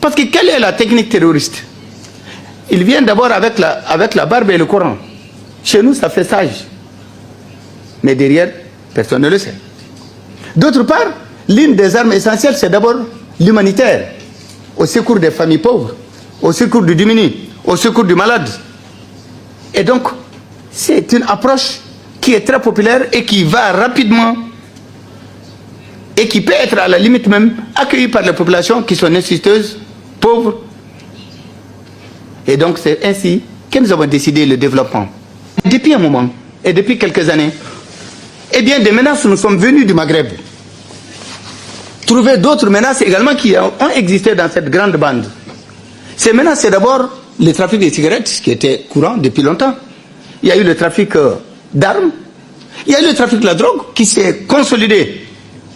Parce que quelle est la technique terroriste? Ils viennent d'abord avec la barbe et le Coran. Chez nous, ça fait sage. Mais derrière, personne ne le sait. D'autre part, l'une des armes essentielles, c'est d'abord l'humanitaire. Au secours des familles pauvres, au secours du démuni, au secours du malade. Et donc, c'est une approche qui est très populaire et qui va rapidement et qui peut être à la limite même accueillie par les populations qui sont nécessiteuses, pauvres. Et donc c'est ainsi que nous avons décidé le développement. Depuis un moment et depuis quelques années, eh bien des menaces nous sont venues du Maghreb. Trouver d'autres menaces également qui ont existé dans cette grande bande. Ces menaces, c'est d'abord le trafic de cigarettes qui était courant depuis longtemps. Il y a eu le trafic d'armes. Il y a eu le trafic de la drogue qui s'est consolidé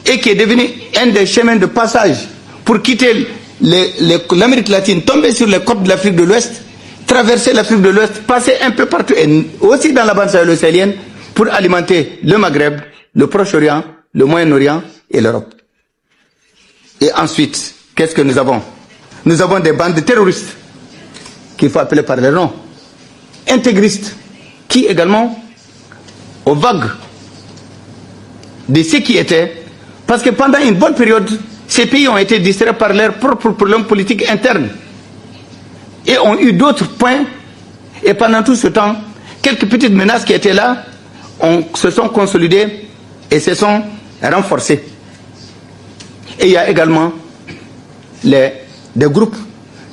et qui est devenu un des chemins de passage pour quitter l'Amérique latine, tomber sur les côtes de l'Afrique de l'Ouest, traverser l'Afrique de l'Ouest, passer un peu partout, et aussi dans la bande sahélo-sahélienne, pour alimenter le Maghreb, le Proche-Orient, le Moyen-Orient et l'Europe. Et ensuite, qu'est-ce que nous avons? Nous avons des bandes terroristes, qu'il faut appeler par leur nom, intégristes, qui également, aux vagues de ce qui était, parce que pendant une bonne période, ces pays ont été distraits par leurs propres problèmes politiques internes et ont eu d'autres points. Et pendant tout ce temps, quelques petites menaces qui étaient là se sont consolidées et se sont renforcées. Et il y a également des groupes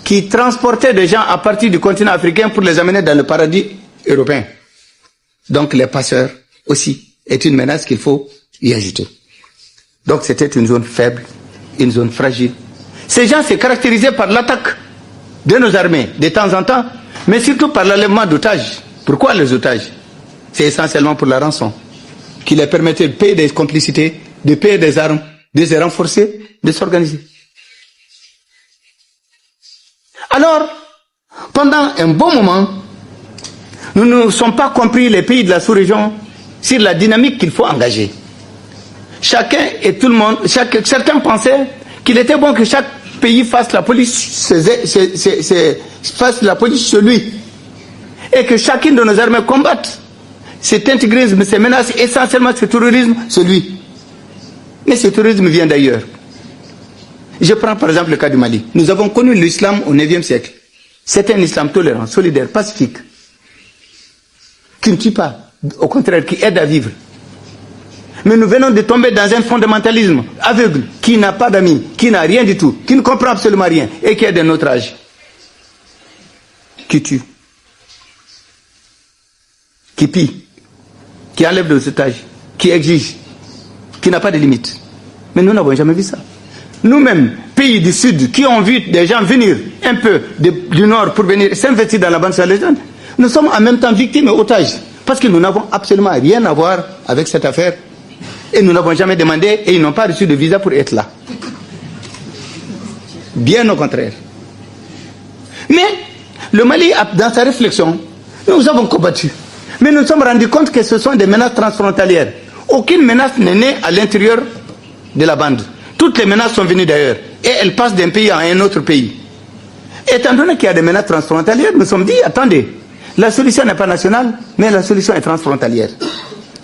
qui transportaient des gens à partir du continent africain pour les amener dans le paradis européen. Donc les passeurs aussi est une menace qu'il faut y ajouter. Donc c'était une zone faible, une zone fragile. Ces gens se caractérisaient par l'attaque de nos armées de temps en temps, mais surtout par l'enlèvement d'otages. Pourquoi les otages? C'est essentiellement pour la rançon, qui les permettait de payer des complicités, de payer des armes, de se renforcer, de s'organiser. Alors, pendant un bon moment, nous ne sommes pas compris, les pays de la sous-région, sur la dynamique qu'il faut engager. Chacun et tout le monde, certains pensaient qu'il était bon que chaque pays fasse la police, fasse la police chez lui. Et que chacune de nos armées combatte cet intégrisme, ces menaces, essentiellement ce terrorisme, celui. Mais ce terrorisme vient d'ailleurs. Je prends par exemple le cas du Mali. Nous avons connu l'islam au 9e siècle. C'est un islam tolérant, solidaire, pacifique, qui ne tue pas, au contraire, qui aide à vivre. Mais nous venons de tomber dans un fondamentalisme aveugle, qui n'a pas d'amis, qui n'a rien du tout, qui ne comprend absolument rien, et qui est de notre âge, qui tue, qui pille, qui enlève de cet âge, qui exige, qui n'a pas de limites. Mais nous n'avons jamais vu ça. Nous-mêmes, pays du Sud, qui ont vu des gens venir un peu du Nord pour venir s'investir dans la bande sahélienne, nous sommes en même temps victimes et otages, parce que nous n'avons absolument rien à voir avec cette affaire. Et nous n'avons jamais demandé et ils n'ont pas reçu de visa pour être là. Bien au contraire. Mais le Mali, dans sa réflexion, nous avons combattu. Mais nous nous sommes rendus compte que ce sont des menaces transfrontalières. Aucune menace n'est née à l'intérieur de la bande. Toutes les menaces sont venues d'ailleurs. Et elles passent d'un pays à un autre pays. Étant donné qu'il y a des menaces transfrontalières, nous nous sommes dit, attendez, la solution n'est pas nationale, mais la solution est transfrontalière.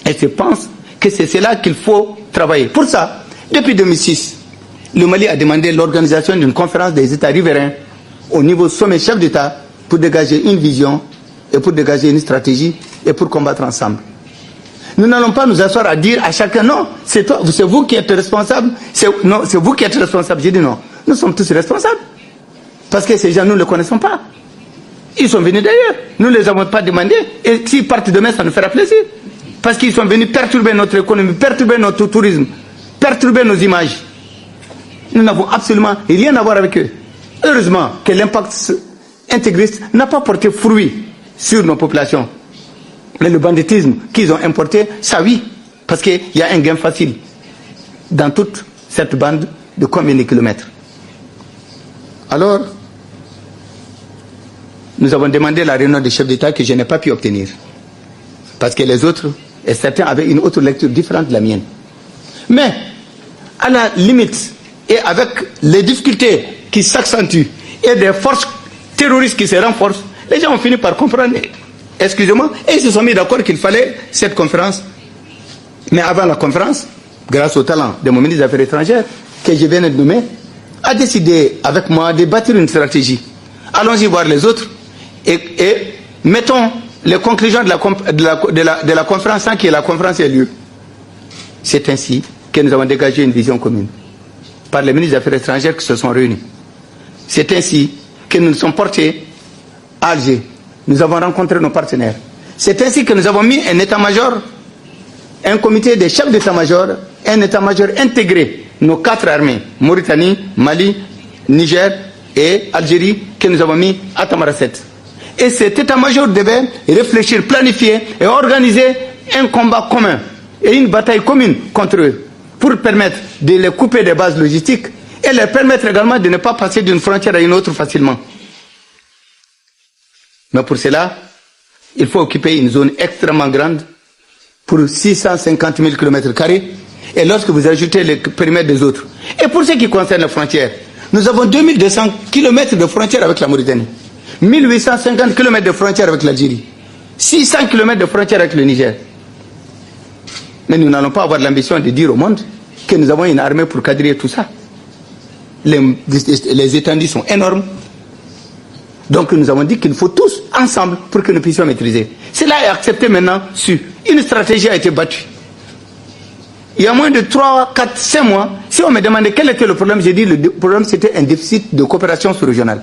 Et je pense que c'est cela qu'il faut travailler. Pour ça, depuis 2006, le Mali a demandé l'organisation d'une conférence des États riverains au niveau sommet chef d'État pour dégager une vision et pour dégager une stratégie et pour combattre ensemble. Nous n'allons pas nous asseoir à dire à chacun non, c'est vous qui êtes responsable, non, c'est vous qui êtes responsable. J'ai dit non, nous sommes tous responsables. Parce que ces gens, nous ne les connaissons pas. Ils sont venus d'ailleurs, nous ne les avons pas demandés. Et s'ils partent demain, ça nous fera plaisir. Parce qu'ils sont venus perturber notre économie, perturber notre tourisme, perturber nos images. Nous n'avons absolument rien à voir avec eux. Heureusement que l'impact intégriste n'a pas porté fruit sur nos populations. Mais le banditisme qu'ils ont importé, ça oui, parce qu'il y a un gain facile dans toute cette bande de combien de kilomètres. Alors, nous avons demandé la réunion des chefs d'État que je n'ai pas pu obtenir. Parce que les autres, et certains avaient une autre lecture différente de la mienne. Mais, à la limite, et avec les difficultés qui s'accentuent, et des forces terroristes qui se renforcent, les gens ont fini par comprendre, excusez-moi, et ils se sont mis d'accord qu'il fallait cette conférence. Mais avant la conférence, grâce au talent de mon ministre des Affaires étrangères, que je viens de nommer, a décidé avec moi de bâtir une stratégie. Allons-y voir les autres et mettons les conclusions de la conférence sans que la conférence ait lieu. C'est ainsi que nous avons dégagé une vision commune par les ministres des Affaires étrangères qui se sont réunis. C'est ainsi que nous nous sommes portés à Alger. Nous avons rencontré nos partenaires. C'est ainsi que nous avons mis un état-major, un comité des chefs d'état-major, un état-major intégré, nos 4 armées, Mauritanie, Mali, Niger et Algérie, que nous avons mis à Tamaracet. Et cet état-major devait réfléchir, planifier et organiser un combat commun et une bataille commune contre eux, pour permettre de les couper des bases logistiques et leur permettre également de ne pas passer d'une frontière à une autre facilement. Mais pour cela, il faut occuper une zone extrêmement grande pour 650 000 km², et lorsque vous ajoutez le périmètre des autres. Et pour ce qui concerne les frontières, nous avons 2200 km de frontières avec la Mauritanie, 1850 km de frontières avec l'Algérie, 600 km de frontières avec le Niger. Mais nous n'allons pas avoir l'ambition de dire au monde que nous avons une armée pour quadriller tout ça. Les étendues sont énormes. Donc nous avons dit qu'il faut tous ensemble pour que nous puissions maîtriser. Cela est accepté maintenant. Une stratégie a été battue. Il y a moins de 3, 4, 5 mois, si on me demandait quel était le problème, j'ai dit le problème c'était un déficit de coopération sous-régionale.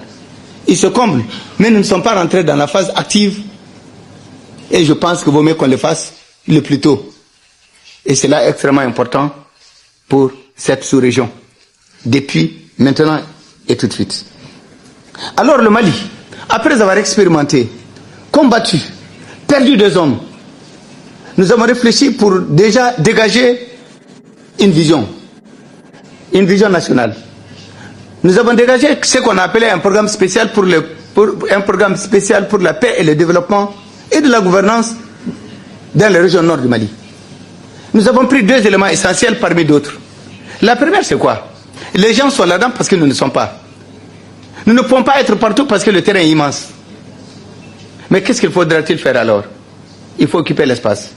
Il se comble, mais nous ne sommes pas rentrés dans la phase active. Et je pense qu'il vaut mieux qu'on le fasse le plus tôt. Et c'est là extrêmement important pour cette sous-région. Depuis maintenant et tout de suite. Alors le Mali, après avoir expérimenté, combattu, perdu des hommes, nous avons réfléchi pour déjà dégager une vision nationale. Nous avons dégagé ce qu'on a appelé un programme spécial pour la paix et le développement et de la gouvernance dans les régions nord du Mali. Nous avons pris 2 éléments essentiels parmi d'autres. La première, c'est quoi? Les gens sont là-dedans parce que nous ne sommes pas. Nous ne pouvons pas être partout parce que le terrain est immense. Mais qu'est-ce qu'il faudra-t-il faire alors? Il faut occuper l'espace.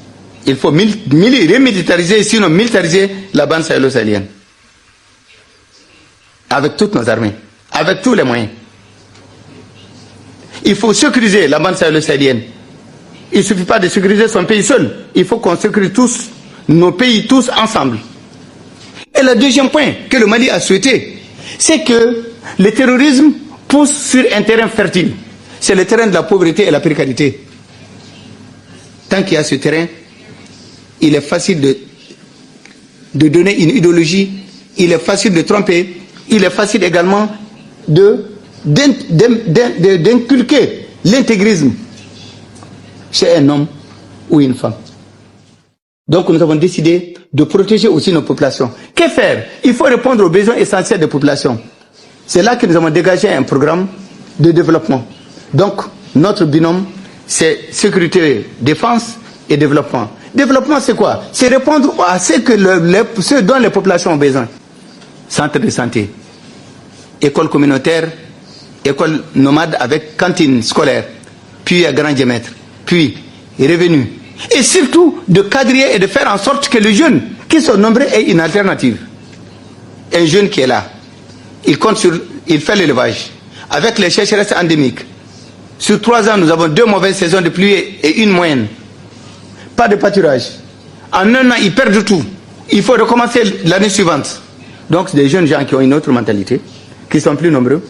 Il faut remilitariser, sinon militariser la bande sahélo-sahélienne. Avec toutes nos armées, avec tous les moyens. Il faut sécuriser la bande sahélo-sahélienne. Il ne suffit pas de sécuriser son pays seul. Il faut qu'on sécurise tous, nos pays tous ensemble. Et le deuxième point que le Mali a souhaité, c'est que le terrorisme pousse sur un terrain fertile. C'est le terrain de la pauvreté et la précarité. Tant qu'il y a ce terrain, il est facile de donner une idéologie, il est facile de tromper, il est facile également d'inculquer l'intégrisme chez un homme ou une femme. Donc nous avons décidé de protéger aussi nos populations. Que faire? Il faut répondre aux besoins essentiels des populations. C'est là que nous avons dégagé un programme de développement. Donc notre binôme, c'est sécurité, défense et développement. Développement, c'est quoi? C'est répondre à ce dont les populations ont besoin. Centre de santé, école communautaire, école nomade avec cantine scolaire, puis à grand diamètre, puis revenus. Et surtout de quadriller et de faire en sorte que les jeunes qui sont nombreux aient une alternative. Un jeune qui est là, il fait l'élevage. Avec les sécheresses endémiques, sur 3 ans, nous avons 2 mauvaises saisons de pluie et une moyenne. Pas de pâturage. En 1 an, ils perdent tout. Il faut recommencer l'année suivante. Donc, c'est des jeunes gens qui ont une autre mentalité, qui sont plus nombreux,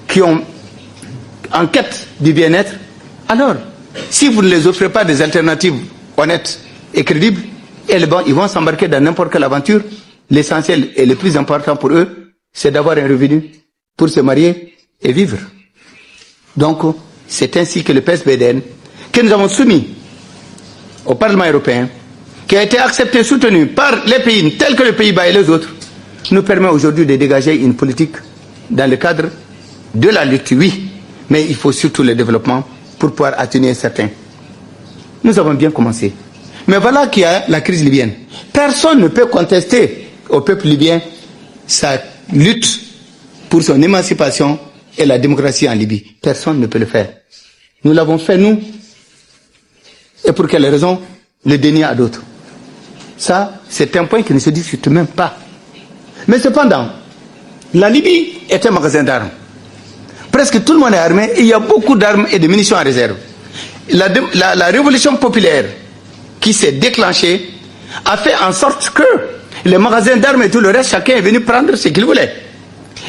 qui ont en quête du bien-être. Alors, si vous ne les offrez pas des alternatives honnêtes et crédibles, ils vont s'embarquer dans n'importe quelle aventure. L'essentiel et le plus important pour eux, c'est d'avoir un revenu pour se marier et vivre. Donc, c'est ainsi que le PSBDN, que nous avons soumis au Parlement européen, qui a été accepté et soutenu par les pays tels que les Pays-Bas et les autres, nous permet aujourd'hui de dégager une politique dans le cadre de la lutte, oui, mais il faut surtout le développement pour pouvoir atténuer certains. Nous avons bien commencé. Mais voilà qu'il y a la crise libyenne. Personne ne peut contester au peuple libyen sa lutte pour son émancipation et la démocratie en Libye. Personne ne peut le faire. Nous l'avons fait, nous. Et pour quelle raison? Le déni à d'autres. Ça, c'est un point qui ne se discute même pas. Mais cependant, la Libye est un magasin d'armes. Presque tout le monde est armé et il y a beaucoup d'armes et de munitions en réserve. La révolution populaire qui s'est déclenchée a fait en sorte que les magasins d'armes et tout le reste, chacun est venu prendre ce qu'il voulait.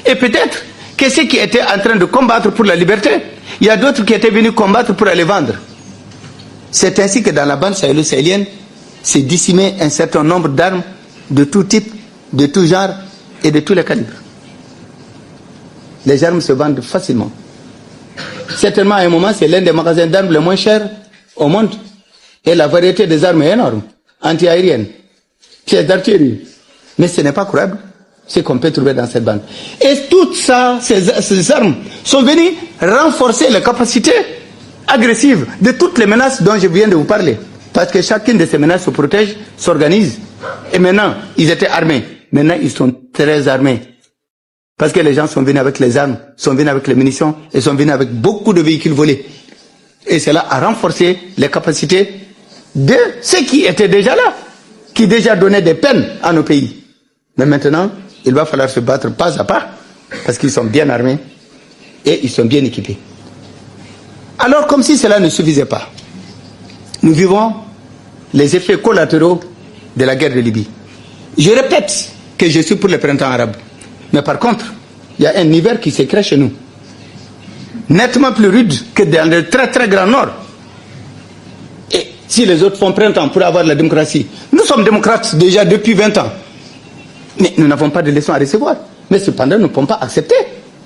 Et peut-être que ceux qui étaient en train de combattre pour la liberté, il y a d'autres qui étaient venus combattre pour aller vendre. C'est ainsi que dans la bande sahélo-sahélienne s'est dissimé un certain nombre d'armes de tout type, de tout genre et de tous les calibres. Les armes se vendent facilement. Certainement, à un moment, c'est l'un des magasins d'armes les moins chers au monde. Et la variété des armes est énorme. Anti-aériennes, pièces d'artillerie. Mais ce n'est pas croyable ce qu'on peut trouver dans cette bande. Et toutes ça, ces armes sont venues renforcer les capacités agressives de toutes les menaces dont je viens de vous parler. Parce que chacune de ces menaces se protège, s'organise. Et maintenant, ils étaient armés. Maintenant, ils sont très armés. Parce que les gens sont venus avec les armes, sont venus avec les munitions et sont venus avec beaucoup de véhicules volés. Et cela a renforcé les capacités de ceux qui étaient déjà là, qui déjà donnaient des peines à nos pays. Mais maintenant, il va falloir se battre pas à pas, parce qu'ils sont bien armés et ils sont bien équipés. Alors, comme si cela ne suffisait pas, nous vivons les effets collatéraux de la guerre de Libye. Je répète que je suis pour le printemps arabe. Mais par contre, il y a un hiver qui s'est créé chez nous. Nettement plus rude que dans le très très grand nord. Et si les autres font printemps pour avoir la démocratie, nous sommes démocrates déjà depuis 20 ans. Mais nous n'avons pas de leçons à recevoir. Mais cependant, nous ne pouvons pas accepter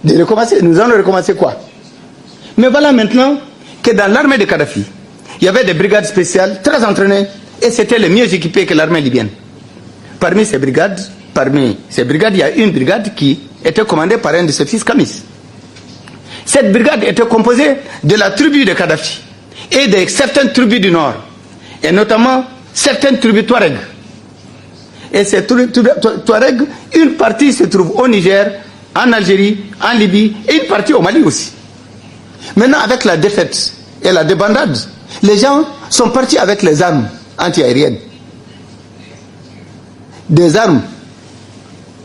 de recommencer. Nous allons recommencer quoi? Mais voilà maintenant que dans l'armée de Kadhafi, il y avait des brigades spéciales très entraînées et c'était les mieux équipées que l'armée libyenne. Parmi ces brigades, il y a une brigade qui était commandée par un de ses fils, Kamis. Cette brigade était composée de la tribu de Kadhafi et de certaines tribus du nord, et notamment certaines tribus Touareg. Et ces tribus Touareg, une partie se trouve au Niger, en Algérie, en Libye, et une partie au Mali aussi. Maintenant, avec la défaite et la débandade, les gens sont partis avec les armes anti-aériennes. Des armes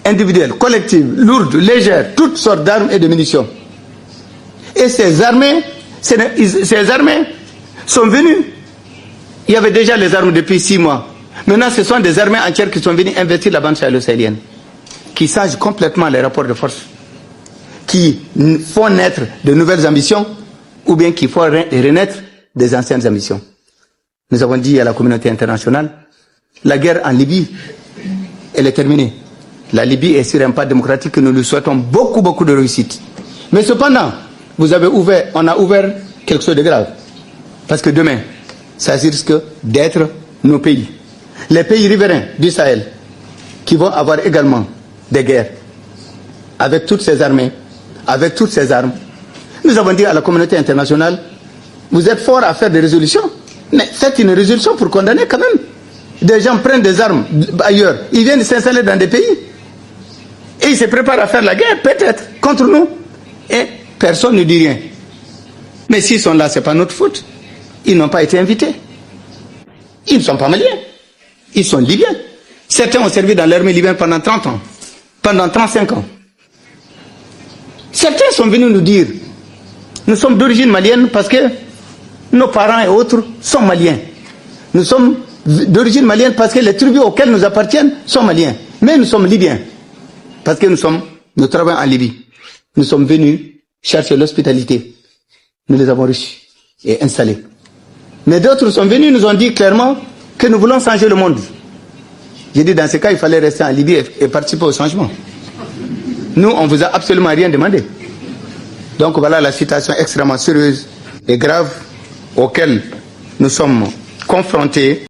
individuelles, collectives, lourdes, légères, toutes sortes d'armes et de munitions. Et ces armées sont venues. Il y avait déjà les armes depuis 6 mois. Maintenant, ce sont des armées entières qui sont venues investir la bande sahélo-sahélienne, qui changent complètement les rapports de force, qui font naître de nouvelles ambitions, ou bien qui font renaître des anciennes ambitions. Nous avons dit à la communauté internationale, la guerre en Libye, elle est terminée. La Libye est sur un pas démocratique que nous lui souhaitons beaucoup de réussite. Mais cependant, on a ouvert quelque chose de grave. Parce que demain, ça risque d'être nos pays. Les pays riverains du Sahel, qui vont avoir également des guerres, avec toutes ces armées, avec toutes ces armes. Nous avons dit à la communauté internationale, vous êtes forts à faire des résolutions, mais faites une résolution pour condamner quand même. Des gens prennent des armes ailleurs, ils viennent s'installer dans des pays, et ils se préparent à faire la guerre, peut-être, contre nous. Et personne ne dit rien. Mais s'ils sont là, ce n'est pas notre faute. Ils n'ont pas été invités. Ils ne sont pas maliens. Ils sont libyens. Certains ont servi dans l'armée libyenne pendant 30 ans, pendant 35 ans. Certains sont venus nous dire, nous sommes d'origine malienne parce que nos parents et autres sont maliens. Nous sommes d'origine malienne parce que les tribus auxquelles nous appartiennent sont maliens. Mais nous sommes libyens. Parce que nous travaillons en Libye. Nous sommes venus chercher l'hospitalité. Nous les avons reçus et installés. Mais d'autres sont venus, nous ont dit clairement que nous voulons changer le monde. J'ai dit dans ce cas, il fallait rester en Libye et participer au changement. Nous, on ne vous a absolument rien demandé. Donc voilà la situation extrêmement sérieuse et grave auquel nous sommes confrontés.